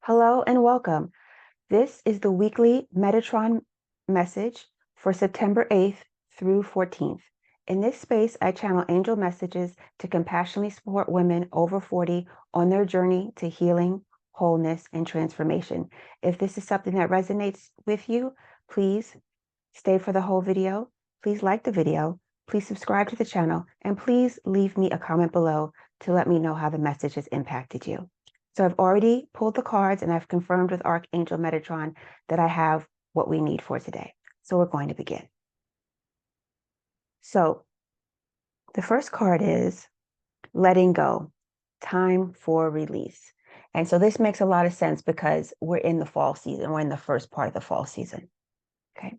Hello and welcome. This is the weekly Metatron message for September 8th through 14th. In this space, I channel angel messages to compassionately support women over 40 on their journey to healing, wholeness, and transformation. If this is something that resonates with you, please stay for the whole video. Please like the video. Please subscribe to the channel, and please leave me a comment below to let me know how the message has impacted you. So I've already pulled the cards and I've confirmed with Archangel Metatron that I have what we need for today. So we're going to begin. So the first card is letting go, time for release. And so this makes a lot of sense because we're in the fall season. We're in the first part of the fall season. Okay.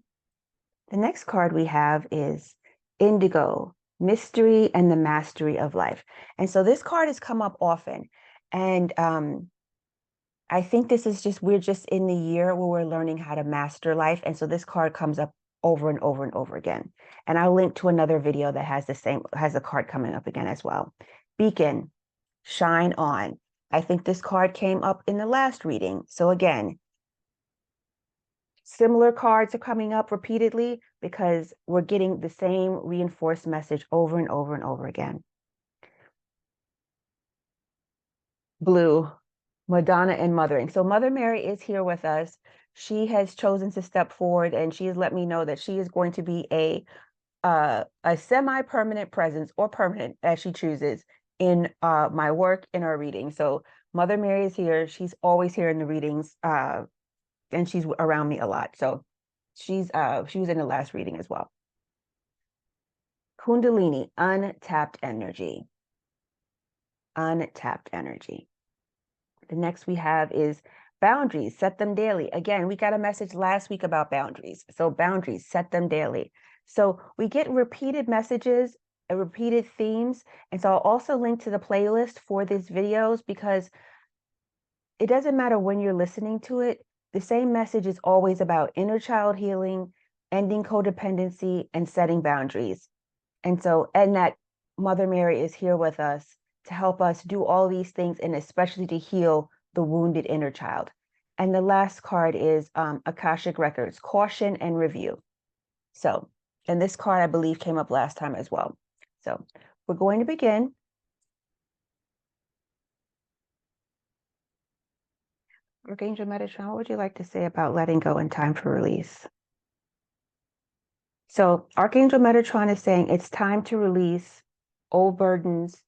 The next card we have is Indigo, Mystery and the Mastery of Life. And so this card has come up often. And I think this is we're just in the year where we're learning how to master life. And so this card comes up over and over and over again. And I'll link to another video that has the card coming up again as well. Beacon, shine on. I think this card came up in the last reading. So again, similar cards are coming up repeatedly because we're getting the same reinforced message over and over and over again. Blue, Madonna and mothering. So Mother Mary is here with us. She has chosen to step forward and she has let me know that she is going to be a semi-permanent presence or permanent as she chooses in my work, in our reading. So Mother Mary is here. She's always here in the readings and she's around me a lot. So she was in the last reading as well. Kundalini, untapped energy. Untapped energy. The next we have is boundaries, set them daily. Again, we got a message last week about boundaries. So boundaries, set them daily. So we get repeated messages, repeated themes. And so I'll also link to the playlist for these videos because it doesn't matter when you're listening to it. The same message is always about inner child healing, ending codependency, and setting boundaries. And that Mother Mary is here with us to help us do all these things and especially to heal the wounded inner child. And the last card is Akashic Records, caution and review. So, and this card I believe came up last time as well. So we're going to begin. Archangel Metatron, what would you like to say about letting go and time for release? So Archangel Metatron is saying it's time to release old burdens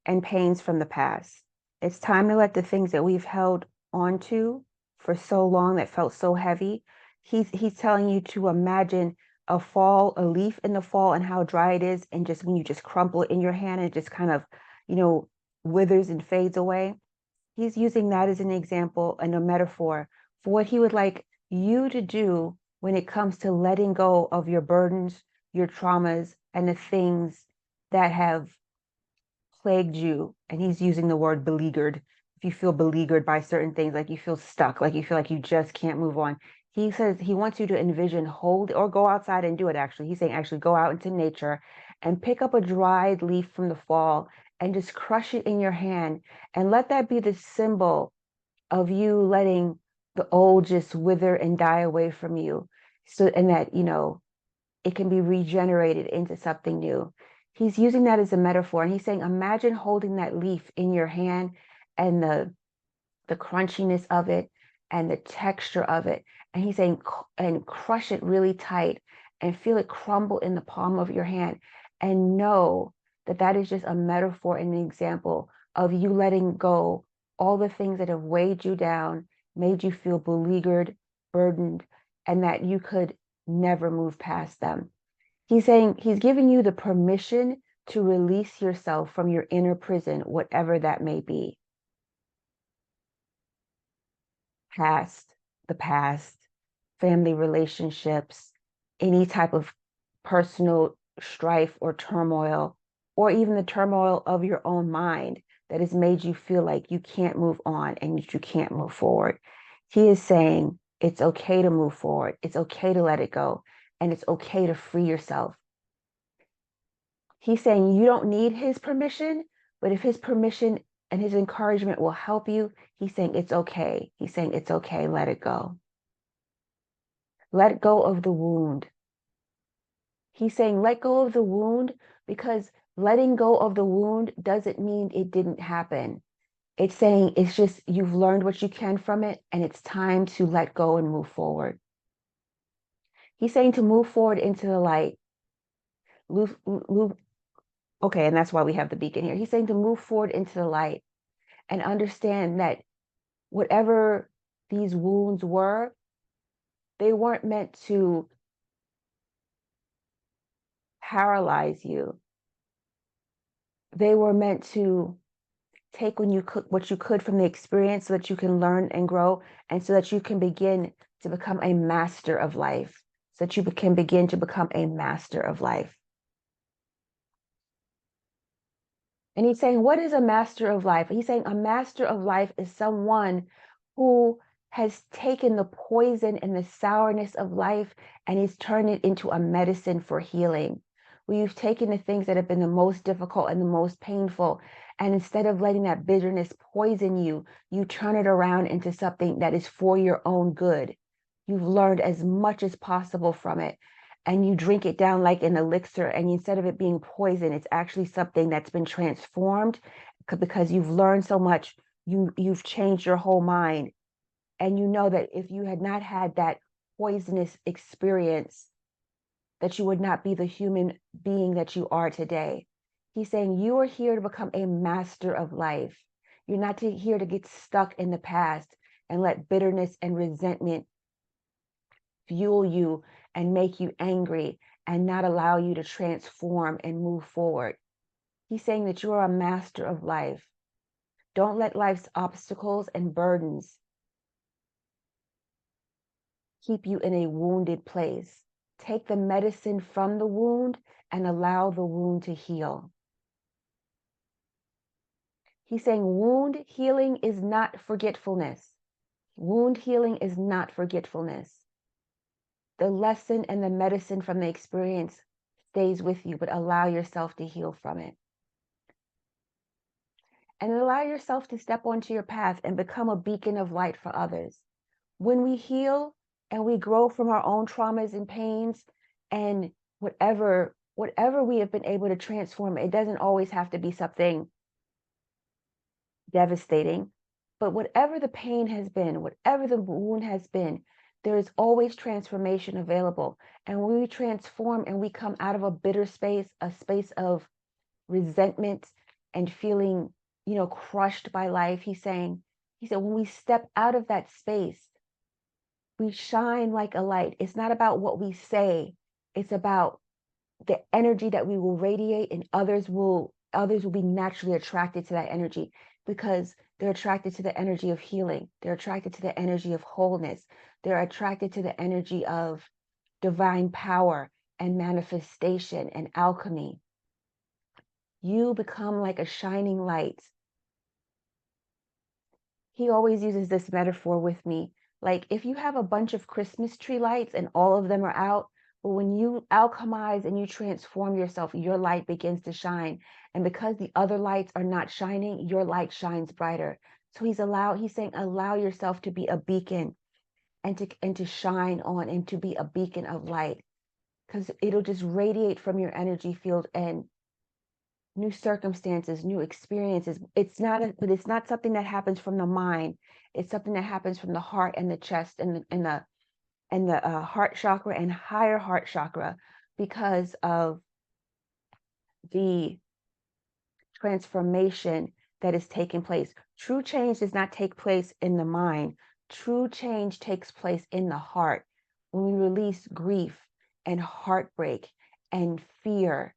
and pains from the past. It's time to let the things that we've held onto for so long that felt so heavy. He's telling you to imagine a leaf in the fall and how dry it is, and just when you just crumple it in your hand, it just kind of, withers and fades away. He's using that as an example and a metaphor for what he would like you to do when it comes to letting go of your burdens, your traumas, and the things that have plagued you. And he's using the word beleaguered. If you feel beleaguered by certain things, like you feel stuck, like you feel like you just can't move on, he says he wants you to envision, hold, or go outside and do it. Actually, he's saying actually go out into nature and pick up a dried leaf from the fall and just crush it in your hand and let that be the symbol of you letting the old just wither and die away from you. So, and that, it can be regenerated into something new. He's using that as a metaphor. And he's saying, imagine holding that leaf in your hand and the crunchiness of it and the texture of it. And he's saying, and crush it really tight and feel it crumble in the palm of your hand. And know that that is just a metaphor and an example of you letting go all the things that have weighed you down, made you feel beleaguered, burdened, and that you could never move past them. He's saying he's giving you the permission to release yourself from your inner prison, whatever that may be. The past, family relationships, any type of personal strife or turmoil, or even the turmoil of your own mind that has made you feel like you can't move on and you can't move forward. He is saying it's okay to move forward. It's okay to let it go. And it's okay to free yourself. He's saying you don't need his permission, but if his permission and his encouragement will help you. He's saying it's okay. He's saying it's okay. Let it go. Let go of the wound. He's saying let go of the wound, because letting go of the wound doesn't mean it didn't happen. It's saying it's just you've learned what you can from it, and it's time to let go and move forward. He's saying to move forward into the light. Okay, and that's why we have the beacon here. He's saying to move forward into the light and understand that whatever these wounds were, they weren't meant to paralyze you. They were meant to take what you could from the experience so that you can learn and grow, and so that you can begin to become a master of life, so that you can begin to become a master of life. And he's saying, what is a master of life? He's saying a master of life is someone who has taken the poison and the sourness of life and he's turned it into a medicine for healing. Where you've taken the things that have been the most difficult and the most painful, and instead of letting that bitterness poison you, you turn it around into something that is for your own good. You've learned as much as possible from it, and you drink it down like an elixir, and instead of it being poison, it's actually something that's been transformed because you've learned so much. You've changed your whole mind, and you know that if you had not had that poisonous experience, that you would not be the human being that you are today. He's saying you are here to become a master of life. You're not here to get stuck in the past and let bitterness and resentment fuel you and make you angry and not allow you to transform and move forward. He's saying that you are a master of life. Don't let life's obstacles and burdens keep you in a wounded place. Take the medicine from the wound and allow the wound to heal. He's saying wound healing is not forgetfulness. Wound healing is not forgetfulness. The lesson and the medicine from the experience stays with you, but allow yourself to heal from it. And allow yourself to step onto your path and become a beacon of light for others. When we heal and we grow from our own traumas and pains and whatever we have been able to transform, it doesn't always have to be something devastating, but whatever the pain has been, whatever the wound has been, there is always transformation available. And when we transform and we come out of a bitter space, a space of resentment and feeling, crushed by life, he said, when we step out of that space, we shine like a light. It's not about what we say. It's about the energy that we will radiate, and others will be naturally attracted to that energy because they're attracted to the energy of healing. They're attracted to the energy of wholeness. They're attracted to the energy of divine power and manifestation and alchemy. You become like a shining light. He always uses this metaphor with me. Like if you have a bunch of Christmas tree lights and all of them are out, but when you alchemize and you transform yourself, your light begins to shine. And because the other lights are not shining, your light shines brighter. So he's saying, allow yourself to be a beacon and to shine on and to be a beacon of light, because it'll just radiate from your energy field and new circumstances, new experiences. But it's not something that happens from the mind. It's something that happens from the heart and the chest and the heart chakra and higher heart chakra, because of the transformation that is taking place. True change does not take place in the mind. True change takes place in the heart. When we release grief and heartbreak and fear,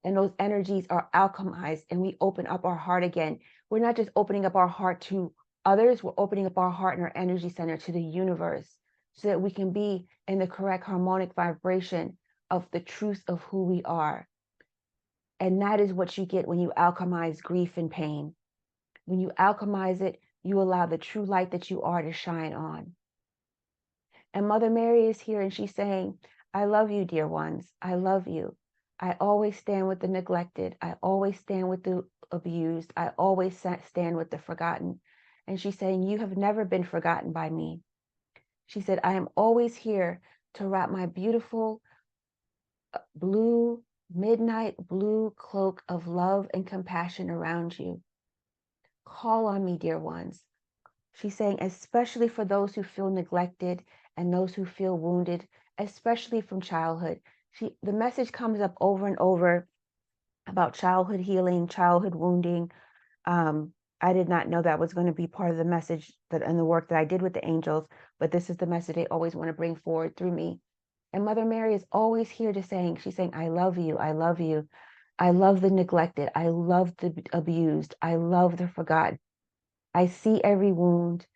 and those energies are alchemized and we open up our heart again. We're not just opening up our heart to others, we're opening up our heart and our energy center to the universe, so that we can be in the correct harmonic vibration of the truth of who we are. And that is what you get when you alchemize grief and pain. When you alchemize it, you allow the true light that you are to shine on. And Mother Mary is here and she's saying, I love you, dear ones. I love you. I always stand with the neglected. I always stand with the abused. I always stand with the forgotten. And she's saying, you have never been forgotten by me. She said, I am always here to wrap my beautiful blue, midnight blue cloak of love and compassion around you. Call on me, dear ones. She's saying, especially for those who feel neglected and those who feel wounded, especially from childhood. The message comes up over and over about childhood healing, childhood wounding. I did not know that was going to be part of the message that and the work that I did with the angels, but this is the message they always want to bring forward through me. And Mother Mary is always here to saying, she's saying, I love you, I love you. I love the neglected. I love the abused. I love the forgotten. I see every wound.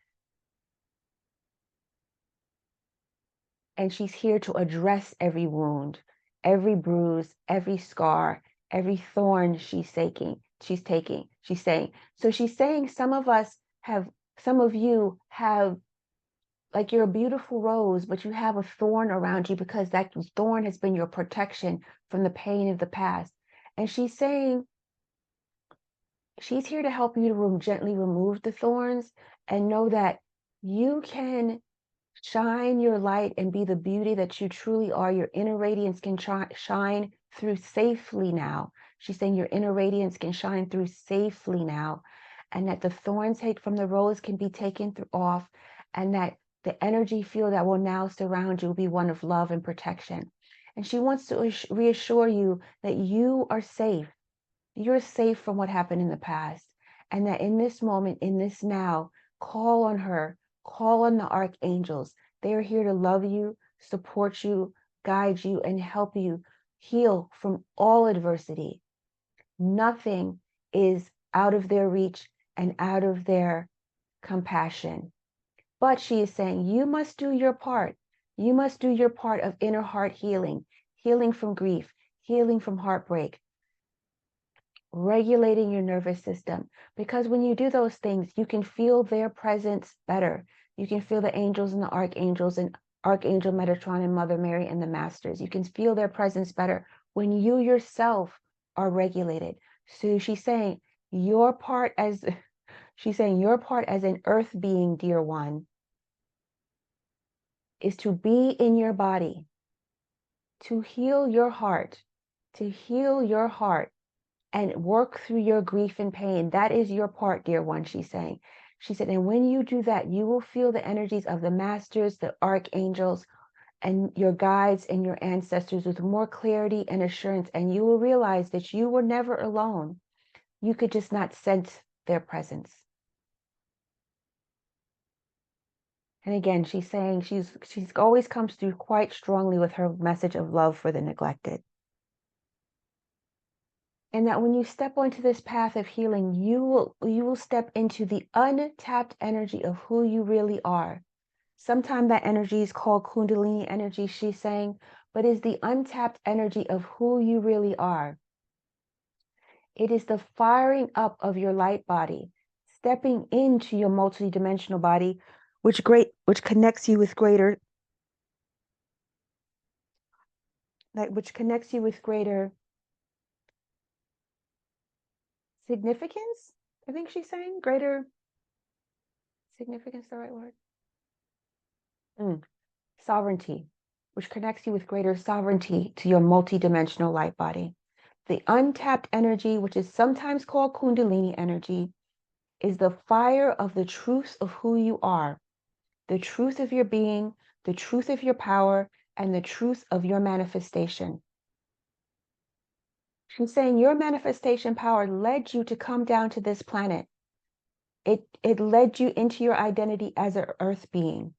And she's here to address every wound, every bruise, every scar, every thorn she's taking. She's saying. So she's saying some of you have, like, you're a beautiful rose, but you have a thorn around you because that thorn has been your protection from the pain of the past. And she's saying, she's here to help you to gently remove the thorns and know that you can shine your light and be the beauty that you truly are. Your inner radiance can shine through safely now. She's saying your inner radiance can shine through safely now, and that the thorns from the rose can be taken off, and that the energy field that will now surround you will be one of love and protection. And she wants to reassure you that you are safe. You're safe from what happened in the past, and that in this moment, in this now, call on her, call on the archangels. They are here to love you, support you, guide you, and help you heal from all adversity. Nothing is out of their reach and out of their compassion. But she is saying, you must do your part. You must do your part of inner heart healing, healing from grief, healing from heartbreak, regulating your nervous system. Because when you do those things, you can feel their presence better. You can feel the angels and the archangels and Archangel Metatron and Mother Mary and the masters. You can feel their presence better when you yourself are regulated. So she's saying your part as an earth being, dear one, is to be in your body, to heal your heart, and work through your grief and pain. That is your part, dear one, she's saying. She said, and when you do that, you will feel the energies of the masters, the archangels, and your guides and your ancestors with more clarity and assurance. And you will realize that you were never alone. You could just not sense their presence. And again, she's saying she's always comes through quite strongly with her message of love for the neglected. And that when you step onto this path of healing, you will step into the untapped energy of who you really are. Sometimes that energy is called Kundalini energy, she's saying, but is the untapped energy of who you really are. It is the firing up of your light body, stepping into your multidimensional body, which connects you with greater significance. I think she's saying greater significance, the right word? Sovereignty, which connects you with greater sovereignty to your multidimensional light body. The untapped energy, which is sometimes called Kundalini energy, is the fire of the truth of who you are, the truth of your being, the truth of your power, and the truth of your manifestation. She's saying your manifestation power led you to come down to this planet. It led you into your identity as an earth being.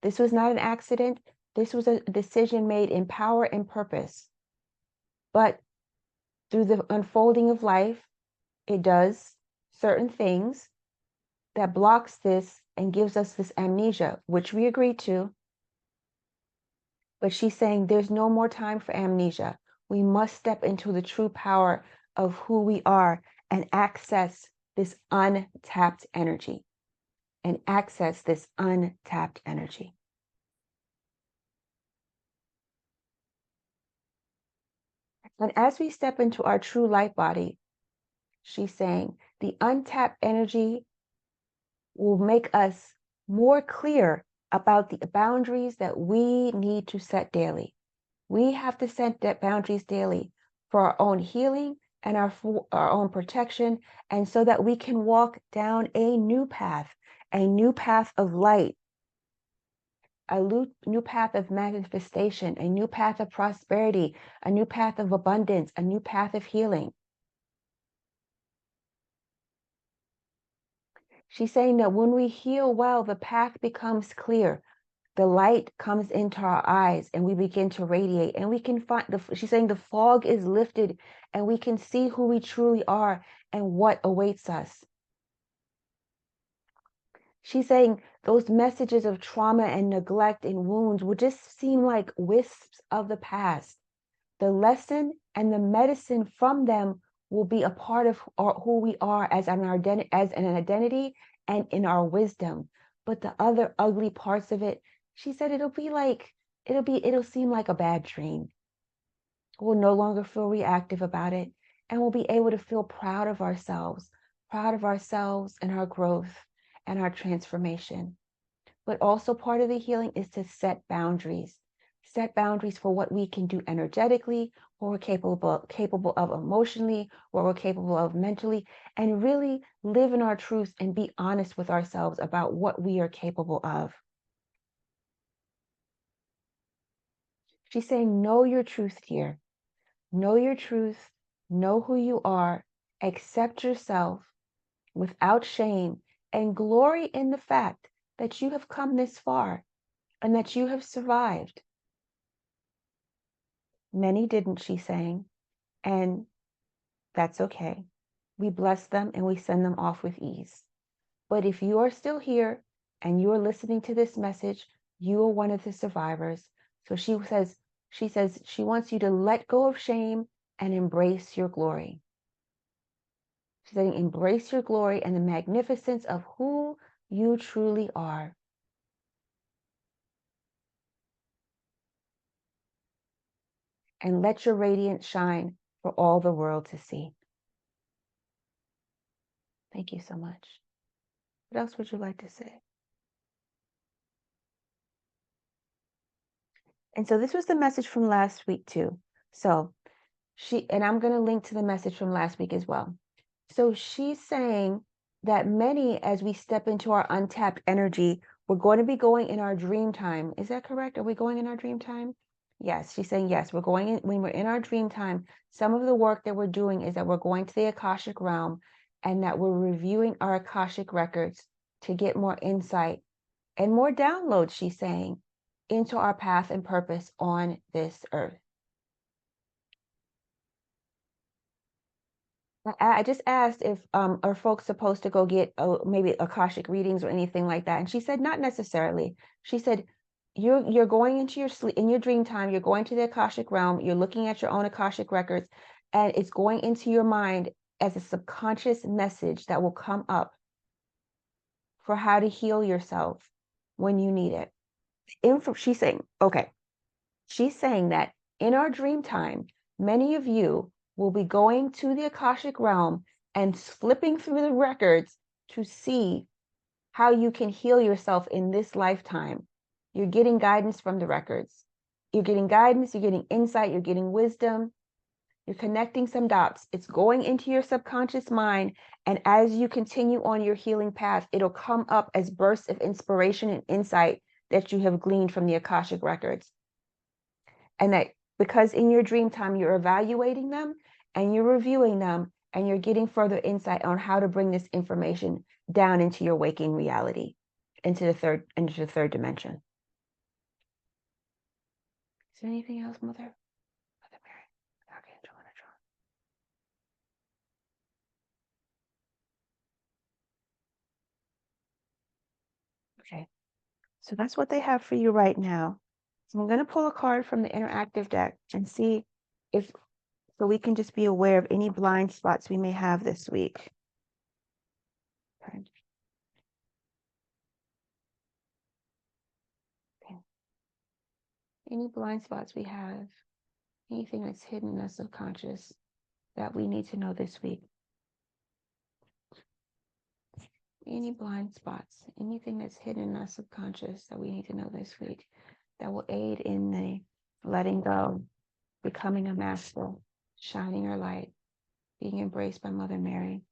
This was not an accident. This was a decision made in power and purpose. But through the unfolding of life, it does certain things that blocks this and gives us this amnesia, which we agreed to. But she's saying there's no more time for amnesia. We must step into the true power of who we are and access this untapped energy. And as we step into our true light body, she's saying the untapped energy will make us more clear about the boundaries that we need to set daily. We have to set that boundaries daily for our own healing and our own protection, and so that we can walk down a new path of light, a new path of manifestation, a new path of prosperity, a new path of abundance, a new path of healing. She's saying that when we heal well, the path becomes clear. The light comes into our eyes and we begin to radiate, and we can find she's saying the fog is lifted and we can see who we truly are and what awaits us. She's saying those messages of trauma and neglect and wounds will just seem like wisps of the past. The lesson and the medicine from them will be a part of who we are as an identity and in our wisdom. But the other ugly parts of it, she said, it'll seem like a bad dream. We'll no longer feel reactive about it, and we'll be able to feel proud of ourselves and our growth and our transformation. But also part of the healing is to set boundaries for what we can do energetically, what we're capable of emotionally, what we're capable of mentally, and really live in our truth and be honest with ourselves about what we are capable of. She's saying, know your truth, dear. Know your truth, know who you are, accept yourself without shame, and glory in the fact that you have come this far and that you have survived. Many didn't, she's saying, and that's okay. We bless them and we send them off with ease. But if you are still here and you are listening to this message, you are one of the survivors. So she says she wants you to let go of shame and embrace your glory. She's saying embrace your glory and the magnificence of who you truly are. And let your radiance shine for all the world to see. Thank you so much. What else would you like to say? And so this was the message from last week too. So and I'm going to link to the message from last week as well. So she's saying that many, as we step into our untapped energy, we're going to be going in our dream time. Is that correct? Are we going in our dream time? Yes, she's saying yes, we're going in when we're in our dream time. Some of the work that we're doing is that we're going to the Akashic realm and that we're reviewing our Akashic records to get more insight and more downloads, she's saying, into our path and purpose on this earth. I just asked if are folks supposed to go get maybe Akashic readings or anything like that, and she said not necessarily. She said you're going into your sleep in your dream time. You're going to the Akashic realm. You're looking at your own Akashic records, and it's going into your mind as a subconscious message that will come up for how to heal yourself when you need it. She's saying, okay, she's saying that in our dream time, many of you will be going to the Akashic realm and flipping through the records to see how you can heal yourself in this lifetime. You're getting guidance from the records. You're getting guidance, you're getting insight, you're getting wisdom. You're connecting some dots. It's going into your subconscious mind. And as you continue on your healing path, it'll come up as bursts of inspiration and insight that you have gleaned from the Akashic records. And that because in your dream time, you're evaluating them and you're reviewing them and you're getting further insight on how to bring this information down into your waking reality, into the third dimension. Is there anything else, Mother Mary, Archangel Metatron? Okay, so that's what they have for you right now. So I'm going to pull a card from the interactive deck and see if, so we can just be aware of any blind spots we may have this week. Okay. Okay. Any blind spots we have Anything that's hidden in our subconscious that we need to know this week. Any blind spots, anything that's hidden in our subconscious that we need to know this week that will aid in the letting go, becoming a master, shining our light, being embraced by Mother Mary,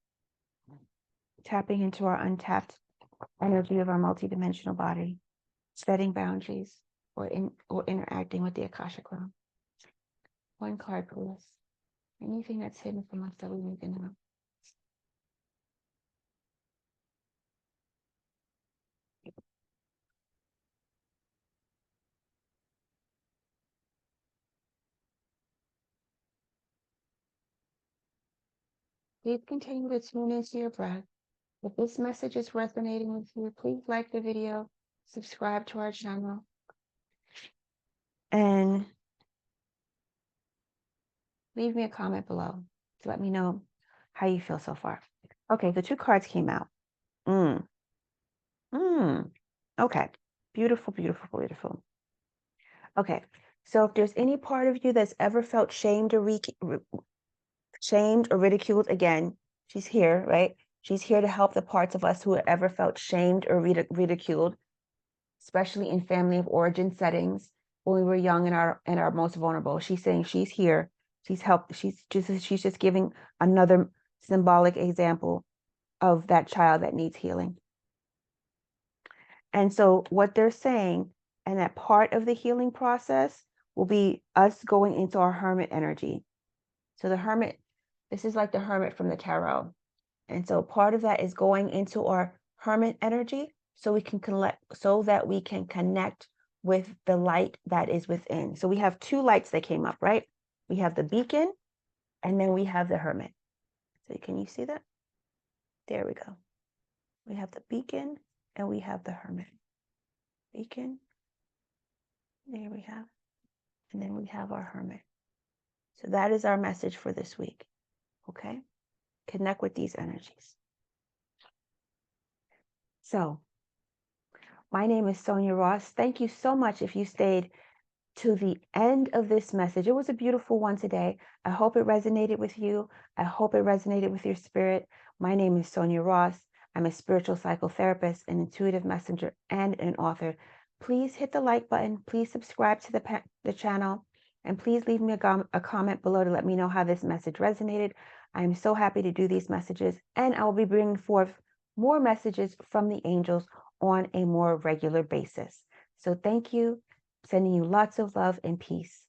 tapping into our untapped energy of our multidimensional body, setting boundaries, or interacting with the Akashic realm. One card, please. Anything that's hidden from us that we need to know. Please continue to tune into your breath. If this message is resonating with you, please like the video, subscribe to our channel, and leave me a comment below to let me know how you feel so far. Okay, the 2 cards came out. Okay, beautiful, beautiful, beautiful. Okay, so if there's any part of you that's ever felt shamed or ridiculed, again, she's here, right? She's here to help the parts of us who have ever felt shamed or ridiculed, especially in family of origin settings when we were young and our most vulnerable. She's saying she's here. She's just giving another symbolic example of that child that needs healing. And so what they're saying, and that part of the healing process will be us going into our hermit energy. So the hermit, this is like the hermit from the tarot. And so part of that is going into our hermit energy so that we can connect with the light that is within. So we have 2 lights that came up, right? We have the beacon and then we have the hermit. So can you see that? There we go. We have the beacon and we have the hermit. Beacon. There we have. And then we have our hermit. So that is our message for this week. Okay? Connect with these energies. So, my name is Sonia Ross. Thank you so much if you stayed to the end of this message. It was a beautiful one today. I hope it resonated with you. I hope it resonated with your spirit. My name is Sonia Ross. I'm a spiritual psychotherapist, an intuitive messenger, and an author. Please hit the like button. Please subscribe to the channel. And please leave me a comment below to let me know how this message resonated. I'm so happy to do these messages. And I will be bringing forth more messages from the angels on a more regular basis. So thank you. Sending you lots of love and peace.